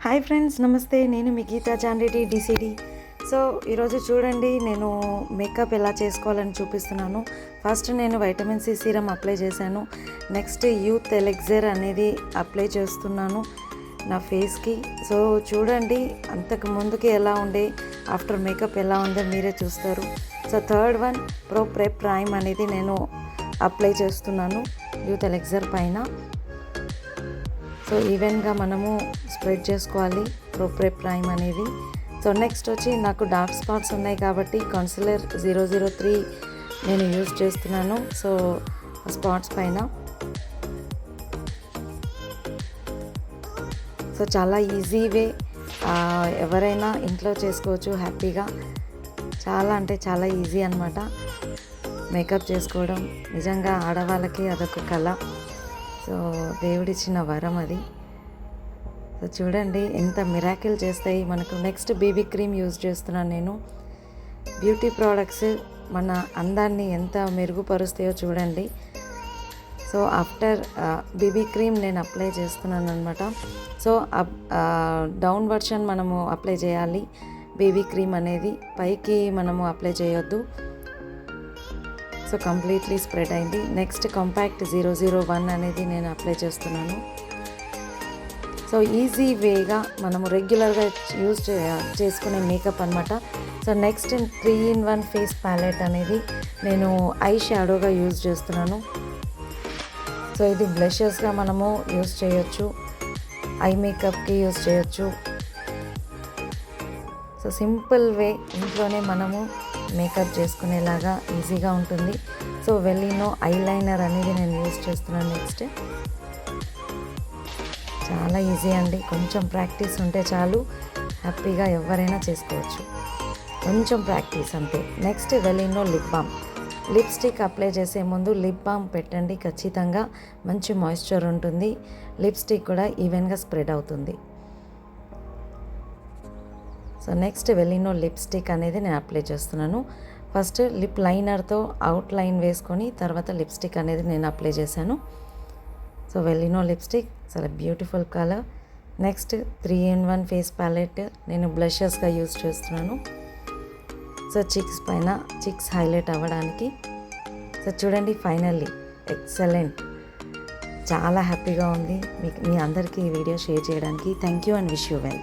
Hi friends, నమస్తే. నేను మీ Gita జాన్రెడ్డి DCD. So ఈరోజు చూడండి, నేను మేకప్ ఎలా చేసుకోవాలని చూపిస్తున్నాను. ఫస్ట్ నేను వైటమిన్ సి సీరం అప్లై చేశాను. నెక్స్ట్ యూత్ ఎలెక్జర్ అనేది అప్లై చేస్తున్నాను నా ఫేస్కి. సో చూడండి, అంతకు ముందుకి ఎలా ఉండే, ఆఫ్టర్ మేకప్ ఎలా ఉందో మీరే చూస్తారు. So third one pro prep prime అనేది నేను అప్లై చేస్తున్నాను యూత్ ఎలెక్జర్ పైన. సో ఈవెన్గా మనము స్ప్రెడ్ చేసుకోవాలి ప్రో ప్రెప్ ప్రైమ్ అనేది. సో నెక్స్ట్ వచ్చి నాకు డార్క్ స్పాట్స్ ఉన్నాయి కాబట్టి కన్సిలర్ 003 నేను యూజ్ చేస్తున్నాను. సో స్పాట్స్ పైన సో చాలా ఈజీ వే, ఎవరైనా ఇంట్లో చేసుకోవచ్చు హ్యాపీగా. చాలా అంటే చాలా ఈజీ అన్నమాట మేకప్ చేసుకోవడం. నిజంగా ఆడవాళ్ళకి అదొక కళ. సో దేవుడిచ్చిన వరం అది. సో చూడండి ఎంత మిరాకిల్ చేస్తాయి మనకు. నెక్స్ట్ బేబీ క్రీమ్ యూజ్ చేస్తున్నాను నేను. బ్యూటీ ప్రోడక్ట్స్ మన అందాన్ని ఎంత మెరుగుపరుస్తాయో చూడండి. సో ఆఫ్టర్ బేబీ క్రీమ్ నేను అప్లై చేస్తున్నాను అనమాట. సో డౌన్ వర్షన్ మనము అప్లై చేయాలి బేబీ క్రీమ్ అనేది, పైకి మనము అప్లై చేయొద్దు. సో కంప్లీట్లీ స్ప్రెడ్ అయింది. నెక్స్ట్ కాంపాక్ట్ 001 అనేది నేను అప్లై చేస్తున్నాను. సో ఈజీ వేగా మనము రెగ్యులర్గా యూజ్ చేసుకునే మేకప్ అనమాట. So next 3-in-1 face palette అనేది నేను ఐ షాడోగా యూజ్ చేస్తున్నాను. సో ఇది బ్లషెస్గా మనము యూజ్ చేయొచ్చు, ఐ మేకప్కి యూజ్ చేయొచ్చు. సో సింపుల్ వే, ఇంట్లోనే మనము మేకప్ చేసుకునేలాగా ఈజీగా ఉంటుంది. సో వెల్లినో ఐలైనర్ అనేది నేను యూజ్ చేస్తున్నాను. నెక్స్ట్ చాలా ఈజీ అండి, కొంచెం ప్రాక్టీస్ ఉంటే చాలు, హ్యాపీగా ఎవరైనా చేసుకోవచ్చు, కొంచెం ప్రాక్టీస్ అంతే. నెక్స్ట్ వెల్లినో లిప్ బామ్. లిప్స్టిక్ అప్లై చేసే ముందు లిప్ బామ్ పెట్టండి ఖచ్చితంగా, మంచి మాయిశ్చర్ ఉంటుంది, లిప్స్టిక్ కూడా ఈవెన్గా స్ప్రెడ్ అవుతుంది. సో నెక్స్ట్ వెల్లినో లిప్స్టిక్ అనేది నేను అప్లై చేస్తున్నాను. ఫస్ట్ లిప్ లైనర్తో అవుట్ లైన్ వేసుకొని తర్వాత లిప్స్టిక్ అనేది నేను అప్లై చేశాను. సో వెల్లినో లిప్స్టిక్ చాలా beautiful colour. Next 3-in-1 face palette నేను బ్లషెస్గా యూజ్ చేస్తున్నాను. సో చిక్స్ పైన చిక్స్ హైలైట్ అవ్వడానికి. సో చూడండి, ఫైనల్లీ ఎక్సలెంట్, చాలా హ్యాపీగా ఉంది మీ అందరికీ ఈ వీడియో షేర్ చేయడానికి. Thank you and wish you well.